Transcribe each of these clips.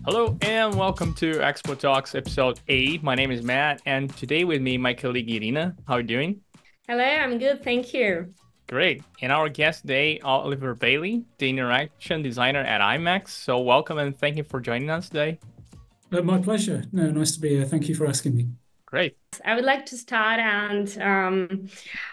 Hello and welcome to ExpoTalks episode 8. My name is Matt, and today with me, my colleague Irina. How are you doing? Hello, I'm good, thank you. Great. And our guest today, Oliver Bailey, the interaction designer at IMEX. So welcome and thank you for joining us today. My pleasure. No, nice to be here. Thank you for asking me. Great. I would like to start and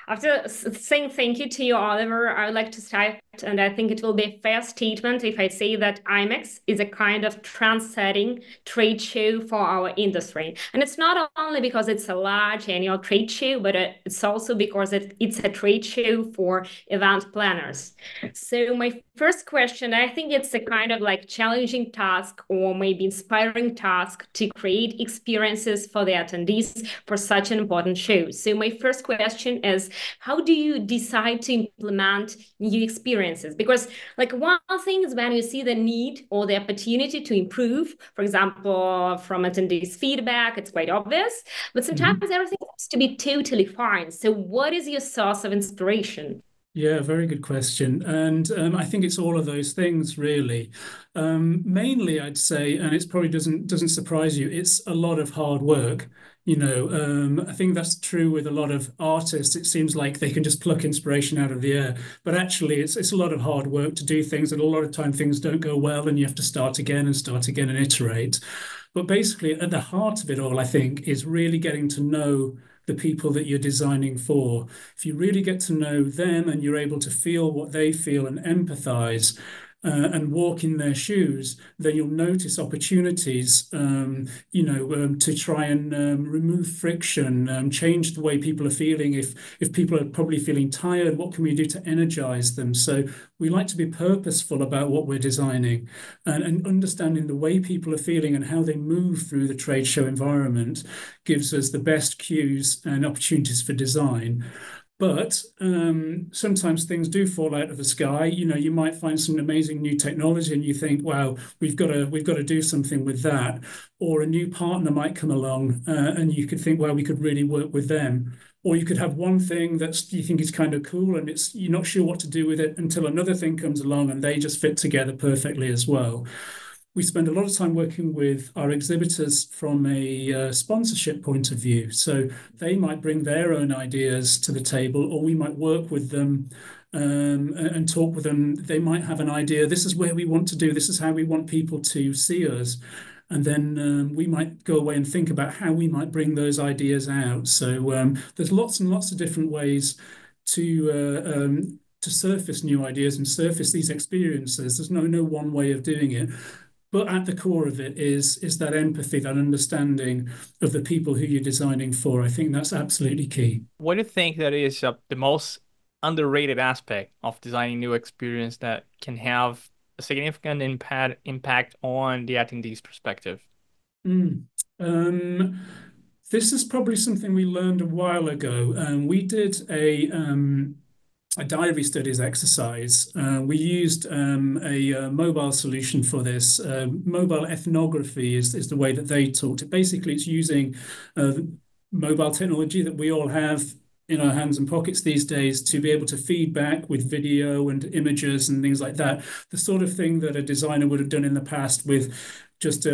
after saying thank you to you, Oliver, I would like to start, and I think it will be a fair statement if I say that IMEX is a kind of trend-setting trade show for our industry. And it's not only because it's a large annual trade show, but it's also because it's a trade show for event planners. So my first question, I think it's a kind of like challenging task or maybe inspiring task to create experiences for the attendees for such an important show. So my first question is, how do you decide to implement new experiences? Because like one thing is when you see the need or the opportunity to improve, for example, from attendees' feedback, it's quite obvious, but sometimes everything seems to be totally fine. So what is your source of inspiration? Yeah, very good question. And I think it's all of those things, really. Mainly, I'd say, and it probably doesn't surprise you, it's a lot of hard work. I think that's true with a lot of artists. It seems like they can just pluck inspiration out of the air, but actually, it's a lot of hard work to do things, and a lot of time things don't go well, and you have to start again and iterate. But basically, at the heart of it all, I think, is really getting to know the people that you're designing for. If you really get to know them and you're able to feel what they feel and empathize and walk in their shoes, then you'll notice opportunities, to try and remove friction, change the way people are feeling. If people are probably feeling tired, what can we do to energize them? So we like to be purposeful about what we're designing and understanding the way people are feeling and how they move through the trade show environment gives us the best cues and opportunities for design. But sometimes things do fall out of the sky. You might find some amazing new technology, and you think, "Wow, we've got to do something with that." Or a new partner might come along, and you could think, "Well, we could really work with them." Or you could have one thing that you think is kind of cool, and you're not sure what to do with it until another thing comes along, and they just fit together perfectly as well. We spend a lot of time working with our exhibitors from a sponsorship point of view. So they might bring their own ideas to the table, or we might work with them and talk with them. They might have an idea. This is where we want to do. This is how we want people to see us. And then we might go away and think about how we might bring those ideas out. So there's lots and lots of different ways to surface new ideas and surface these experiences. There's no one way of doing it. But at the core of it is that empathy, that understanding of the people who you're designing for. I think that's absolutely key. What do you think that is the most underrated aspect of designing new experience that can have a significant impact on the attendees' perspective? Mm. Um, this is probably something we learned a while ago. We did a diary studies exercise. We used a mobile solution for this. Mobile ethnography is the way that they talked it. Basically, it's using uh, mobile technology that we all have in our hands and pockets these days to be able to feed back with video and images and things like that. The sort of thing that a designer would have done in the past with just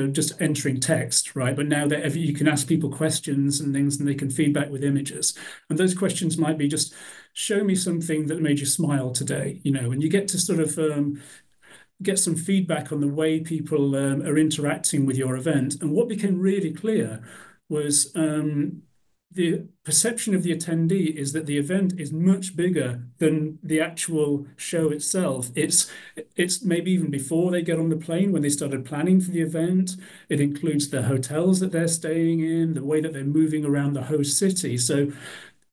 entering text, right? But now that you can ask people questions and things, and they can feedback with images. And those questions might be just show me something that made you smile today, and you get to sort of get some feedback on the way people are interacting with your event. And what became really clear was the perception of the attendee is that the event is much bigger than the actual show itself. It's maybe even before they get on the plane when they started planning for the event. It includes the hotels that they're staying in, the way that they're moving around the host city. So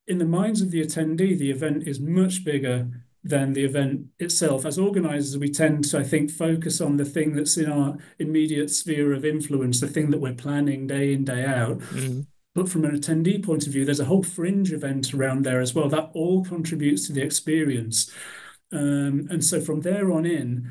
in the minds of the attendee, the event is much bigger than the event itself. As organizers, we tend to, I think, focus on the thing that's in our immediate sphere of influence, the thing that we're planning day in, day out. Mhm. But from an attendee point of view, there's a whole fringe event around there as well. That all contributes to the experience. And so from there on in,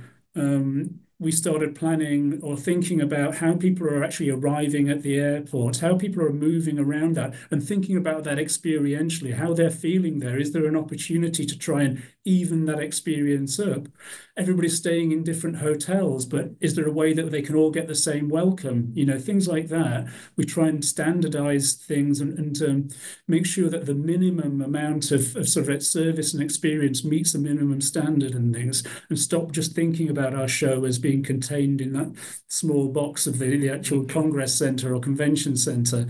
we started planning or thinking about how people are actually arriving at the airport, how people are moving around that, and thinking about that experientially, how they're feeling there. Is there an opportunity to try and even that experience up? Everybody's staying in different hotels, but is there a way that they can all get the same welcome? Things like that. We try and standardize things and make sure that the minimum amount of sort of service and experience meets the minimum standard and things, and stop just thinking about our show as being contained in that small box of the actual Congress Center or Convention Center.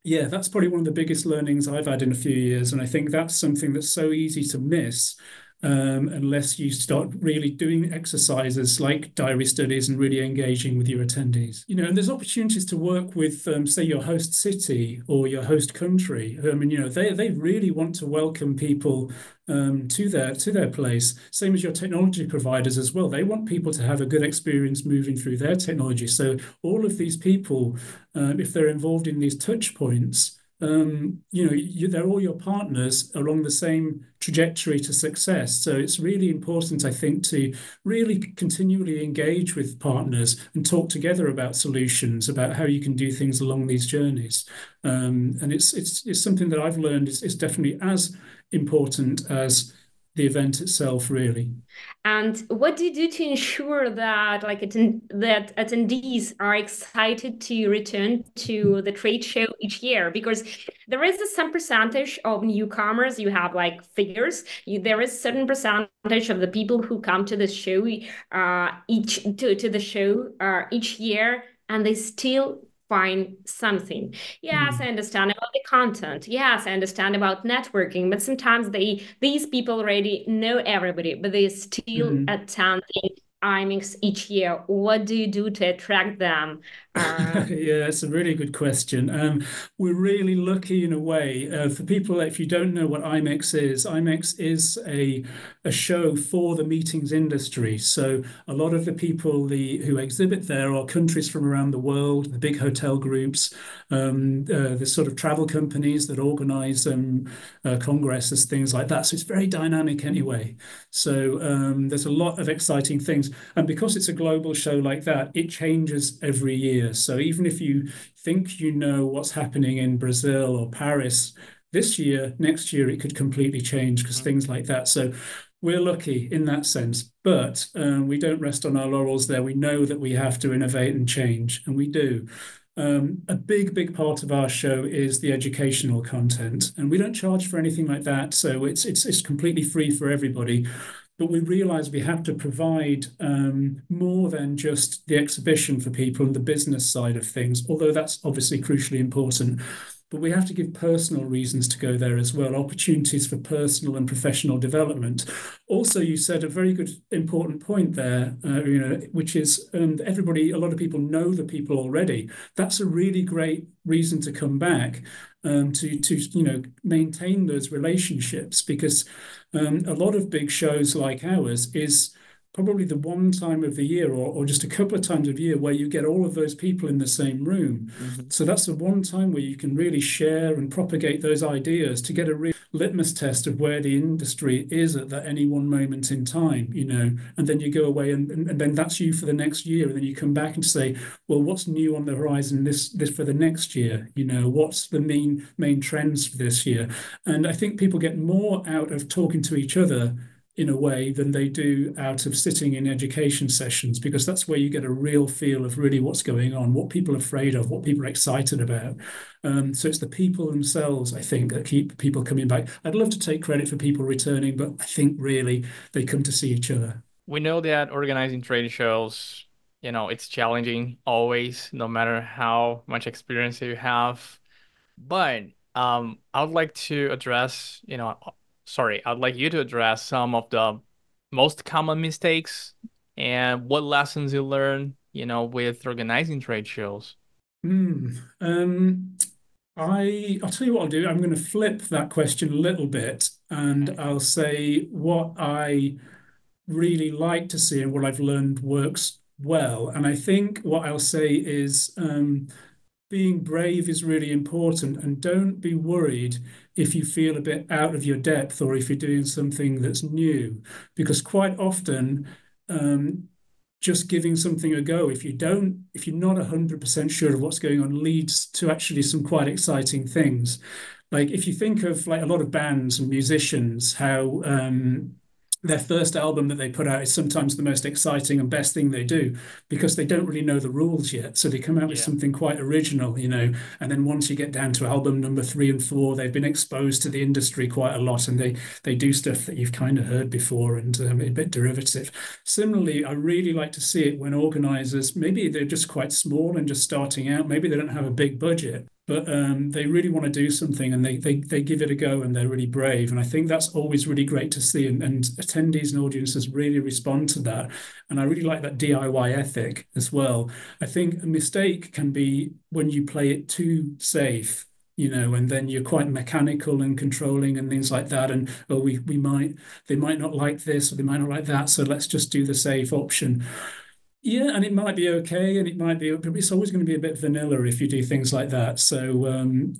Yeah, that's probably one of the biggest learnings I've had in a few years. And I think that's something that's so easy to miss unless you start really doing exercises like diary studies and really engaging with your attendees. And there's opportunities to work with, say, your host city or your host country. They really want to welcome people to their place. Same as your technology providers as well. They want people to have a good experience moving through their technology. So all of these people, if they're involved in these touch points, they're all your partners along the same trajectory to success. So it's really important, I think, to really continually engage with partners and talk together about solutions, about how you can do things along these journeys. And it's something that I've learned is definitely as important as the event itself, really. And what do you do to ensure that that attendees are excited to return to the trade show each year? Because there is some percentage of newcomers. You have like figures. There is certain percentage of the people who come to the show each year, and they still find something. Yes, I understand about the content. Yes, I understand about networking, but sometimes these people already know everybody, but they still attend the IMEX each year. What do you do to attract them? Yeah, it's a really good question. We're really lucky in a way. For people, if you don't know what IMEX is a show for the meetings industry. So a lot of the people who exhibit there are countries from around the world, the big hotel groups, the sort of travel companies that organize congresses, things like that. So it's very dynamic anyway. So there's a lot of exciting things. And because it's a global show like that, it changes every year. So even if you think you know what's happening in Brazil or Paris this year, next year it could completely change because things like that. So we're lucky in that sense, but we don't rest on our laurels there. We know that we have to innovate and change, and we do. A big part of our show is the educational content, and we don't charge for anything like that. So it's completely free for everybody. But we realize we have to provide more than just the exhibition for people and the business side of things, although that's obviously crucially important. But we have to give personal reasons to go there as well, opportunities for personal and professional development. Also, you said a very good, important point there, which is a lot of people know the people already. That's a really great reason to come back. To maintain those relationships, because a lot of big shows like ours is probably the one time of the year or just a couple of times of year where you get all of those people in the same room. So that's the one time where you can really share and propagate those ideas to get a real litmus test of where the industry is at any one moment in time, and then you go away and then that's you for the next year. And then you come back and say, well, what's new on the horizon this for the next year? What's the main trends for this year? And I think people get more out of talking to each other in a way than they do out of sitting in education sessions, because that's where you get a real feel of really what's going on, what people are afraid of, what people are excited about. So it's the people themselves, I think, that keep people coming back. I'd love to take credit for people returning, but I think really they come to see each other. We know that organizing trade shows, it's challenging always, no matter how much experience you have. But I would like to address, I'd like you to address some of the most common mistakes and what lessons you learn, with organizing trade shows. I'll tell you what I'll do. I'm going to flip that question a little bit, and I'll say what I really like to see and what I've learned works well. And I think what I'll say is being brave is really important, and don't be worried if you feel a bit out of your depth or if you're doing something that's new, because quite often just giving something a go, if you're not 100% sure of what's going on, leads to actually some quite exciting things. Like if you think of like a lot of bands and musicians, how their first album that they put out is sometimes the most exciting and best thing they do because they don't really know the rules yet. So they come out with Yeah. something quite original, and then once you get down to album number 3 and 4, they've been exposed to the industry quite a lot, and they do stuff that you've kind of heard before and a bit derivative. Similarly, I really like to see it when organizers, maybe they're just quite small and just starting out, maybe they don't have a big budget, but they really want to do something and they give it a go and they're really brave. And I think that's always really great to see. And attendees and audiences really respond to that. And I really like that DIY ethic as well. I think a mistake can be when you play it too safe. And then you're quite mechanical and controlling and things like that. And oh, they might not like this or they might not like that. So let's just do the safe option. Yeah, and it might be okay, and it might be, but it's always going to be a bit vanilla if you do things like that. So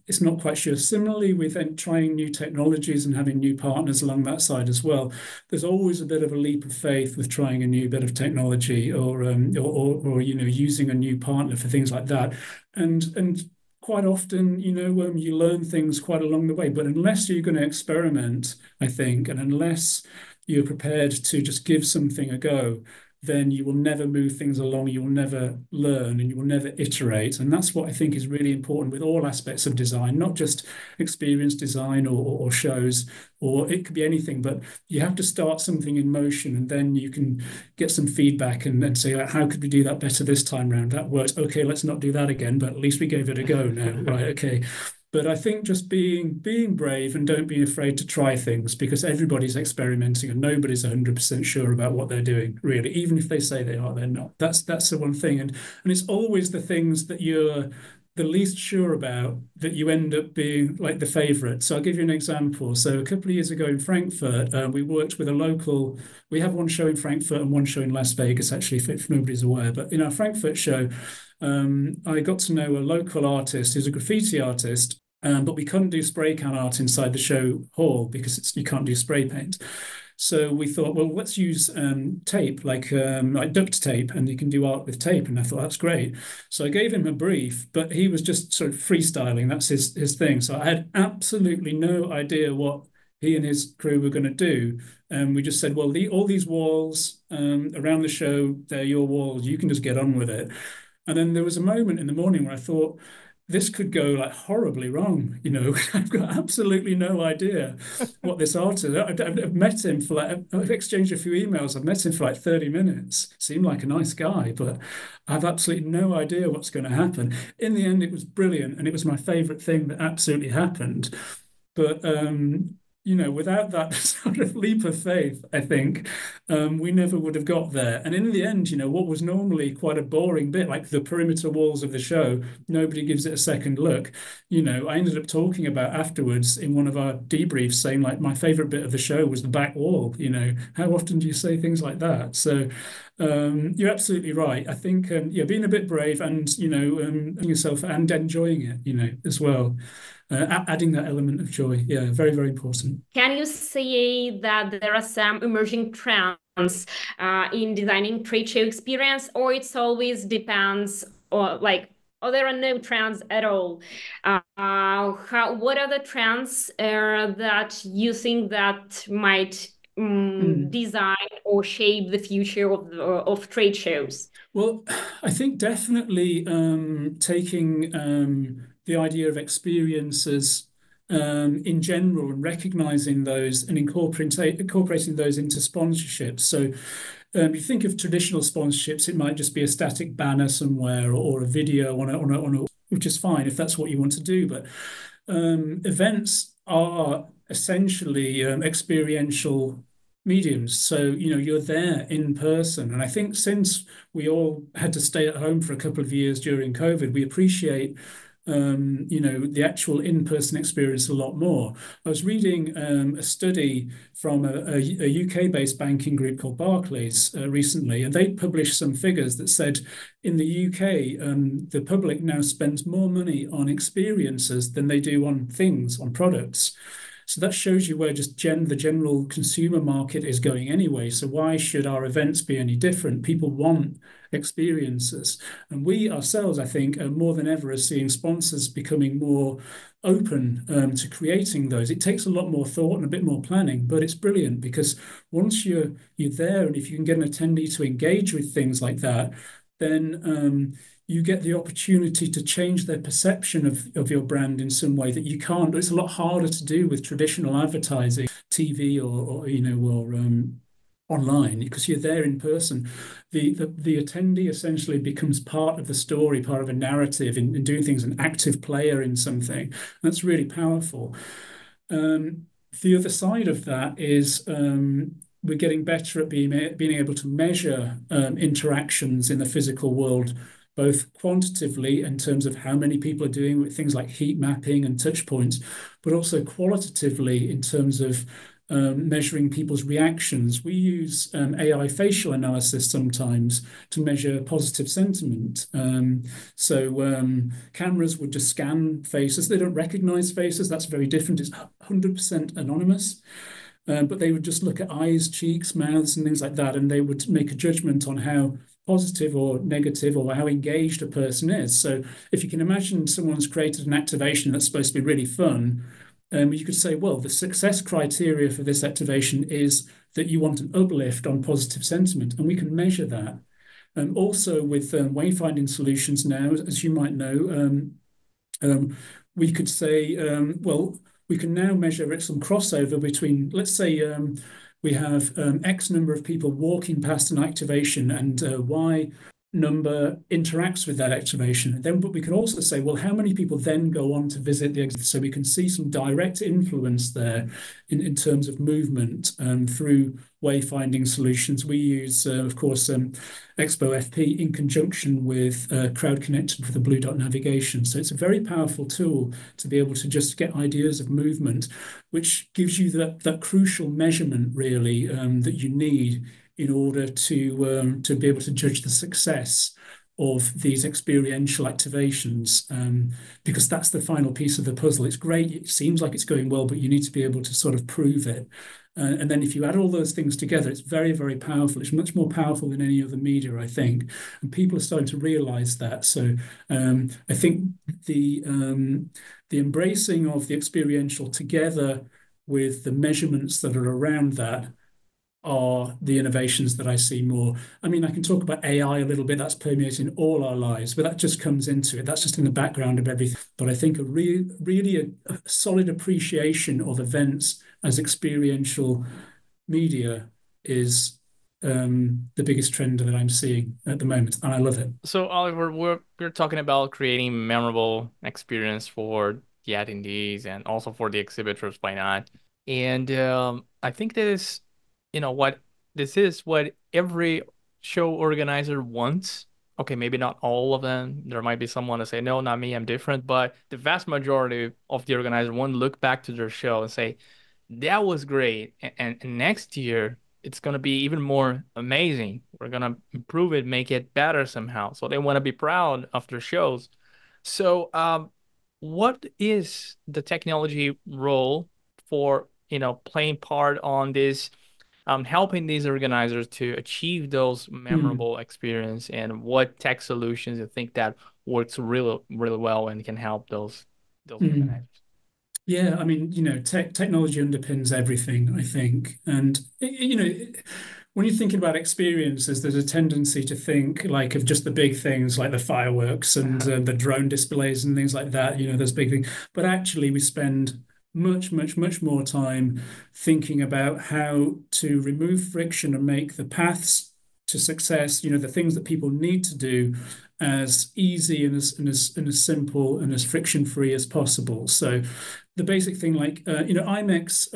it's not quite sure. Similarly, with trying new technologies and having new partners along that side as well, there's always a bit of a leap of faith with trying a new bit of technology or using a new partner for things like that. And quite often, you learn things quite along the way. But unless you're going to experiment, I think, and unless you're prepared to just give something a go, then you will never move things along, you will never learn, and you will never iterate. And that's what I think is really important with all aspects of design, not just experience design or shows, or it could be anything, but you have to start something in motion and then you can get some feedback and then say, like, how could we do that better this time round? That worked. Okay, let's not do that again, but at least we gave it a go now. Right, okay. But I think just being brave and don't be afraid to try things because everybody's experimenting and nobody's 100% sure about what they're doing, really. Even if they say they are, they're not. That's the one thing. And it's always the things that you're the least sure about that you end up being like the favorite. So I'll give you an example. So a couple of years ago in Frankfurt, we worked with a local, we have one show in Frankfurt and one show in Las Vegas, actually, if nobody's aware. But in our Frankfurt show, I got to know a local artist who's a graffiti artist, but we couldn't do spray can art inside the show hall because you can't do spray paint. So we thought, well, let's use tape, like duct tape, and you can do art with tape. And I thought, that's great. So I gave him a brief, but he was just sort of freestyling. That's his thing. So I had absolutely no idea what he and his crew were going to do. And we just said, well, all these walls around the show, they're your walls. You can just get on with it. And then there was a moment in the morning where I thought, this could go like horribly wrong. I've got absolutely no idea what this artist is. I've met him for I've exchanged a few emails. I've met him for like 30 minutes. Seemed like a nice guy, but I have absolutely no idea what's going to happen. In the end, it was brilliant. And it was my favorite thing that absolutely happened. But without that sort of leap of faith, I think we never would have got there. And in the end, what was normally quite a boring bit, like the perimeter walls of the show, nobody gives it a second look. I ended up talking about afterwards in one of our debriefs, saying like my favorite bit of the show was the back wall. How often do you say things like that? So you're absolutely right. I think being a bit brave and yourself and enjoying it, as well. Adding that element of joy. Yeah, very, very important. Can you say that there are some emerging trends in designing trade show experience, or it's always depends, or there are no trends at all? What are the trends that you think that might design or shape the future of trade shows? Well, I think definitely taking the idea of experiences in general and recognizing those and incorporating those into sponsorships. So you think of traditional sponsorships, it might just be a static banner somewhere or a video on a, which is fine if that's what you want to do. But events are essentially experiential mediums. So, you're there in person. And I think since we all had to stay at home for a couple of years during COVID, we appreciate the actual in-person experience a lot more. I was reading a study from a UK-based banking group called Barclays recently, and they published some figures that said in the UK, the public now spends more money on experiences than they do on things, on products. So that shows you where just the general consumer market is going anyway. So why should our events be any different? People want experiences. And we ourselves, I think, are more than ever are seeing sponsors becoming more open to creating those. It takes a lot more thought and a bit more planning, but it's brilliant because once you're there, and if you can get an attendee to engage with things like that, then you get the opportunity to change their perception of your brand in some way that you can't. It's a lot harder to do with traditional advertising, TV, or online, because you're there in person. The attendee essentially becomes part of the story, part of a narrative, in doing things, an active player in something. That's really powerful. The other side of that is we're getting better at being able to measure interactions in the physical world, both quantitatively in terms of how many people are doing with things like heat mapping and touch points, but also qualitatively in terms of measuring people's reactions. We use AI facial analysis sometimes to measure positive sentiment. Cameras would just scan faces. They don't recognize faces. That's very different. It's 100% anonymous. But they would just look at eyes, cheeks, mouths, and things like that, and they would make a judgment on how positive or negative or how engaged a person is. So if you can imagine someone's created an activation that's supposed to be really fun, you could say, well, the success criteria for this activation is that you want an uplift on positive sentiment, and we can measure that. Also with wayfinding solutions now, as you might know, we could say, well, we can now measure some crossover between, let's say, we have X number of people walking past an activation and Y number interacts with that activation. And then, but we can also say, well, how many people then go on to visit the exhibit? So we can see some direct influence there in terms of movement through wayfinding solutions. We use, of course, Expo FP in conjunction with Crowd Connected for the Blue Dot navigation. So it's a very powerful tool to be able to just get ideas of movement, which gives you that crucial measurement, really, that you need in order to be able to judge the success of these experiential activations, because that's the final piece of the puzzle. It's great, it seems like it's going well, but you need to be able to sort of prove it. And then if you add all those things together, it's very, very powerful. It's much more powerful than any other media, I think. And people are starting to realize that. So I think the embracing of the experiential together with the measurements that are around that are the innovations that I see more. I mean, I can talk about AI a little bit. That's permeating all our lives, but that just comes into it. That's just in the background of everything. But I think really a solid appreciation of events as experiential media is the biggest trend that I'm seeing at the moment, and I love it. So Oliver, we're talking about creating memorable experience for the attendees and also for the exhibitors, why not? And I think that is, what this is what every show organizer wants. Okay, maybe not all of them. There might be someone to say, no, not me, I'm different. But the vast majority of the organizer want to look back to their show and say, that was great. And next year, it's going to be even more amazing. We're going to improve it, make it better somehow. So they want to be proud of their shows. So, what is the technology role for, playing part on this, helping these organizers to achieve those Mm. memorable experience, and what tech solutions you think that works really, really well and can help those Mm. organizers? Yeah, I mean, technology underpins everything, I think. And, when you're thinking about experiences, there's a tendency to think like of just the big things like the fireworks and the drone displays and things like that, those big things. But actually, we spend much, much, much more time thinking about how to remove friction and make the paths to success, the things that people need to do, as easy and as simple and as friction free as possible. So the basic thing, like IMEX,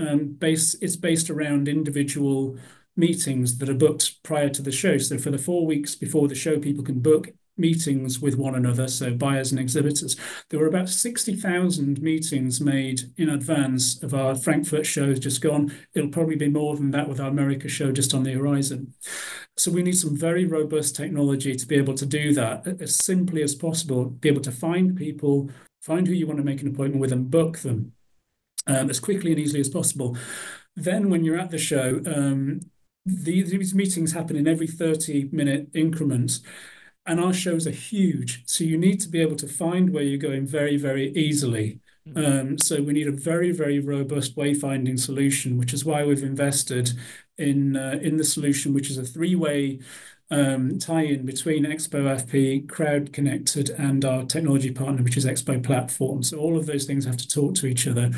it's based around individual meetings that are booked prior to the show. So for the 4 weeks before the show, people can book meetings with one another, so buyers and exhibitors. There were about 60,000 meetings made in advance of our Frankfurt show just gone. It'll probably be more than that with our America show just on the horizon. So we need some very robust technology to be able to do that as simply as possible, be able to find people, find who you want to make an appointment with and book them. as quickly and easily as possible. Then, when you're at the show, these meetings happen in every 30-minute increments, and our shows are huge. So you need to be able to find where you're going very, very easily. So we need a very, very robust wayfinding solution, which is why we've invested in the solution, which is a three-way tie-in between Expo FP, Crowd Connected, and our technology partner, which is Expo Platform. So all of those things have to talk to each other.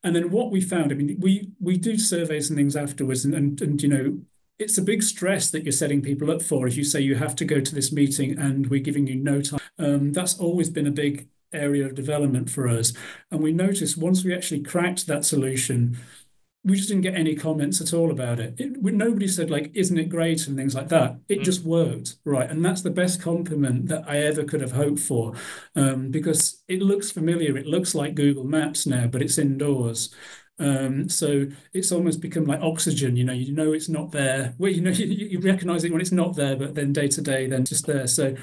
And then what we found, I mean, we do surveys and things afterwards, and you know, it's a big stress that you're setting people up for if you say you have to go to this meeting and we're giving you no time. That's always been a big area of development for us. And we noticed once we actually cracked that solution, we just didn't get any comments at all about it. Nobody said, like, isn't it great and things like that. It just worked, right? And that's the best compliment that I ever could have hoped for, because it looks familiar. It looks like Google Maps now, but it's indoors. So it's almost become like oxygen. You know it's not there. Well, you recognize it when it's not there, but then day to day, then just there. So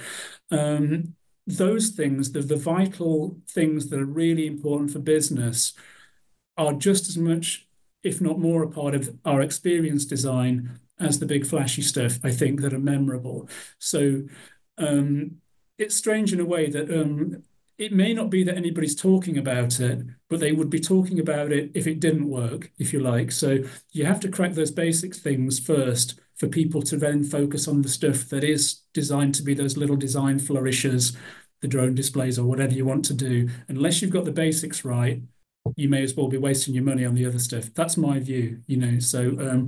those things, the vital things that are really important for business, are just as much, if not more, a part of our experience design as the big flashy stuff, I think, that are memorable. So it's strange in a way that it may not be that anybody's talking about it, but they would be talking about it if it didn't work, if you like. So you have to crack those basic things first for people to then focus on the stuff that is designed to be those little design flourishes, the drone displays, or whatever you want to do. Unless you've got the basics right, you may as well be wasting your money on the other stuff. That's my view, So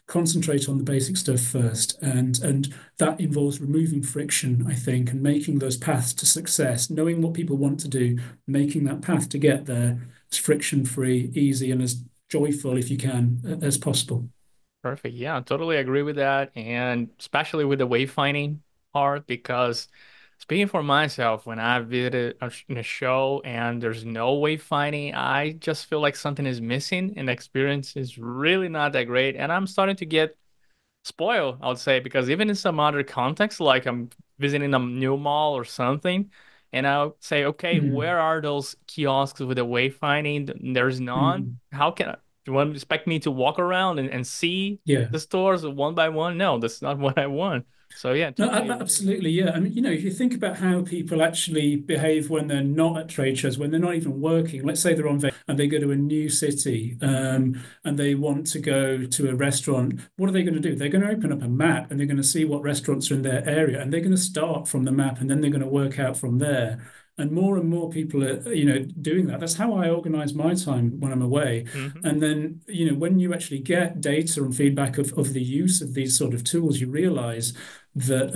concentrate on the basic stuff first, and that involves removing friction, I think, and making those paths to success, knowing what people want to do, making that path to get there as friction-free, easy, and as joyful, if you can, as possible. Perfect. Yeah, I totally agree with that. And especially with the wayfinding part, because speaking for myself, when I visited in a show and there's no wayfinding, I just feel like something is missing and the experience is really not that great. And I'm starting to get spoiled, I would say, because even in some other context, like I'm visiting a new mall or something, and I'll say, okay, Mm, where are those kiosks with the wayfinding? There's none. mm. How can I, do you want to expect me to walk around and see Yeah. the stores one by one? No, that's not what I want. So yeah, No, totally agree. absolutely, yeah. I mean, if you think about how people actually behave when they're not at trade shows, when they're not even working, let's say they're on vacation and they go to a new city, and they want to go to a restaurant, what are they going to do? They're going to open up a map and they're going to see what restaurants are in their area, and they're going to start from the map, and then they're going to work out from there. And more people are, doing that. That's how I organize my time when I'm away. Hmm. And then, when you actually get data and feedback of the use of these sort of tools, you realize that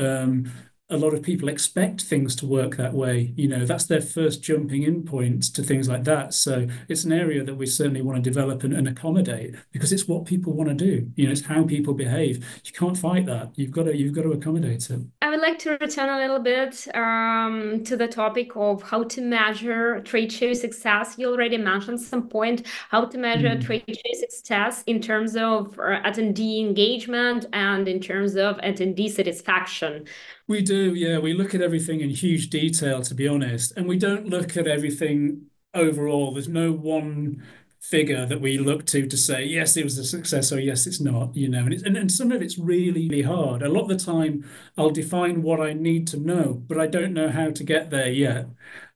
a lot of people expect things to work that way. That's their first jumping in point to things like that. So it's an area that we certainly want to develop and accommodate, because it's what people want to do. It's how people behave. You can't fight that. You've got to accommodate it. I would like to return a little bit to the topic of how to measure trade show success. You already mentioned some point how to measure Mm. trade show success in terms of attendee engagement and in terms of attendee satisfaction. We do, yeah. We look at everything in huge detail, to be honest, and we don't look at everything overall. There's no one figure that we look to say, yes, it was a success, or yes, it's not, and some of it's really, really hard. A lot of the time, I'll define what I need to know, but I don't know how to get there yet.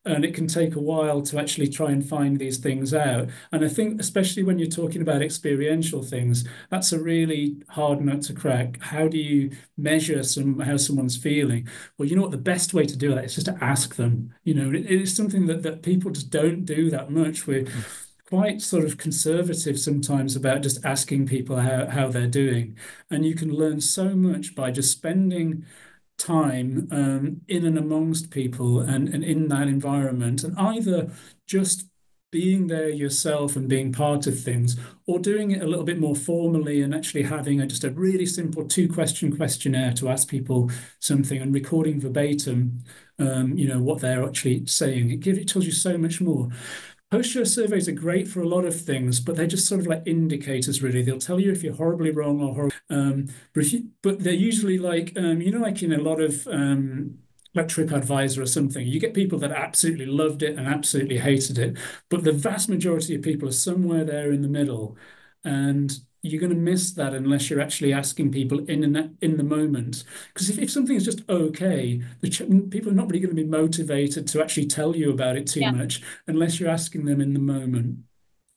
And it can take a while to actually try and find these things out. And I think, especially when you're talking about experiential things, that's a really hard nut to crack. How do you measure how someone's feeling? Well, you know what? The best way to do that is just to ask them. It's something that people just don't do that much. We're quite sort of conservative sometimes about just asking people how they're doing. And you can learn so much by just spending time in and amongst people, and in that environment, and either just being there yourself and being part of things, or doing it a little bit more formally and actually having just a really simple two-question questionnaire to ask people something and recording verbatim what they're actually saying. It tells you so much more. Post-show surveys are great for a lot of things, but they're just sort of like indicators, really. They'll tell you if you're horribly wrong or horrible. But they're usually like, like in a lot of like TripAdvisor or something. You get people that absolutely loved it and absolutely hated it, but the vast majority of people are somewhere there in the middle, and you're going to miss that unless you're actually asking people in the moment. Because if something is just okay, people are not really going to be motivated to actually tell you about it too Yeah. much unless you're asking them in the moment.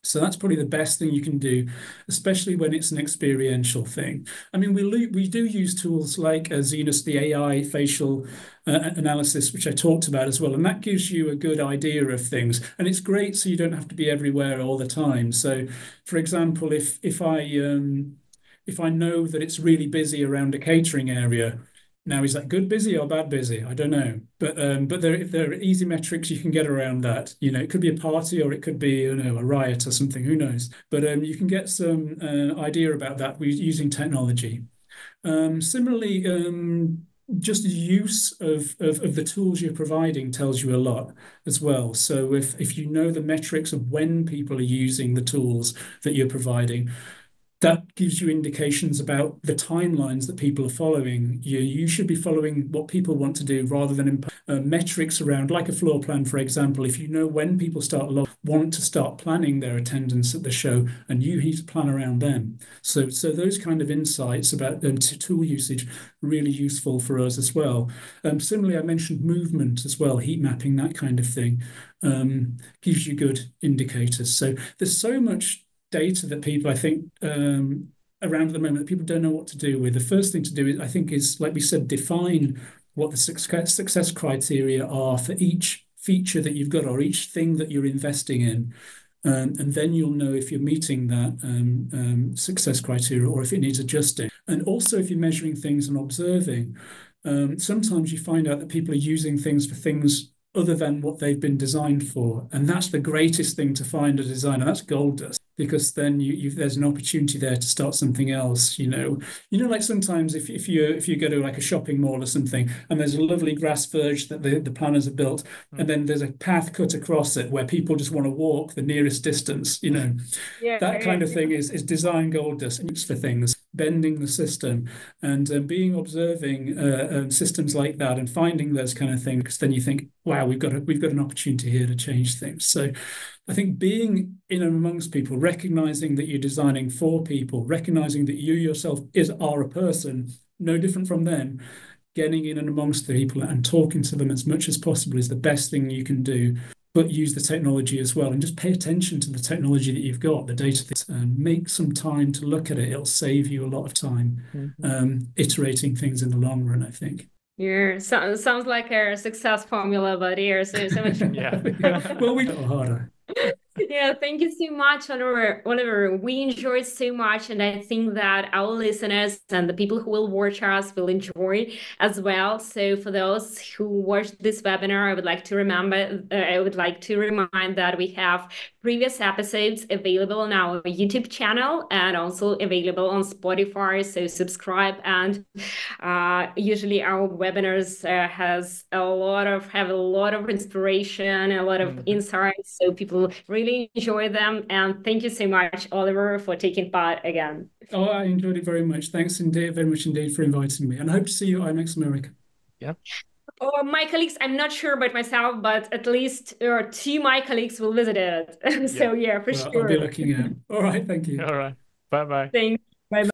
So that's probably the best thing you can do, especially when it's an experiential thing. I mean, we do use tools like Zenus, the AI facial analysis, which I talked about as well, and that gives you a good idea of things. And it's great, so you don't have to be everywhere all the time. So, for example, if I know that it's really busy around a catering area. Now, is that good busy or bad busy? I don't know, but there are easy metrics you can get around that. You know, it could be a party or it could be, you know, a riot or something. Who knows? But you can get some idea about that using technology. Similarly, just use of the tools you're providing tells you a lot as well. So if you know the metrics of when people are using the tools that you're providing, that gives you indications about the timelines that people are following. You should be following what people want to do rather than metrics around, like a floor plan, for example. If you know when people want to start planning their attendance at the show, and you need to plan around them. So those kind of insights about tool usage really useful for us as well. Similarly, I mentioned movement as well, heat mapping, that kind of thing, gives you good indicators. So there's so much data that people, I think, around at the moment that people don't know what to do with. The first thing to do, is, I think, is, like we said, define what the success criteria are for each feature that you've got or each thing that you're investing in. And then you'll know if you're meeting that success criteria or if it needs adjusting. And also, if you're measuring things and observing, sometimes you find out that people are using things for things other than what they've been designed for. And that's the greatest thing to find a designer. That's gold dust, because then there's an opportunity there to start something else. Like sometimes if you go to like a shopping mall or something, and there's a lovely grass verge that the planners have built, and then there's a path cut across it where people just want to walk the nearest distance. Yeah, That kind of yeah. thing is design gold dust. And for things, bending the system, and being observing systems like that and finding those kind of things. Because then you think, wow, we've got an opportunity here to change things. So I think being in and amongst people, recognizing that you're designing for people, recognizing that you yourself are a person, no different from them, getting in and amongst the people and talking to them as much as possible is the best thing you can do. But use the technology as well, and just pay attention to the technology that you've got, the data, and make some time to look at it. It'll save you a lot of time iterating things in the long run, I think. Yeah, sounds like a success formula, but here, so much. Yeah. Well, we got harder. Yeah, thank you so much, Oliver. Oliver, we enjoyed so much, and I think that our listeners and the people who will watch us will enjoy as well. So, for those who watched this webinar, I would like to remind that we have previous episodes available on our YouTube channel and also available on Spotify. So, subscribe. And usually, our webinars have a lot of inspiration, a lot of insights. So, people really enjoy them. And thank you so much, Oliver, for taking part again. Oh, I enjoyed it very much. Thanks indeed, very much indeed for inviting me. And I hope to see you at IMEX America. Yeah. Or my colleagues, I'm not sure about myself, but at least two of my colleagues will visit it. So yeah, for Well, sure. I'll be looking out. All right, thank you. All right. Bye-bye. Thank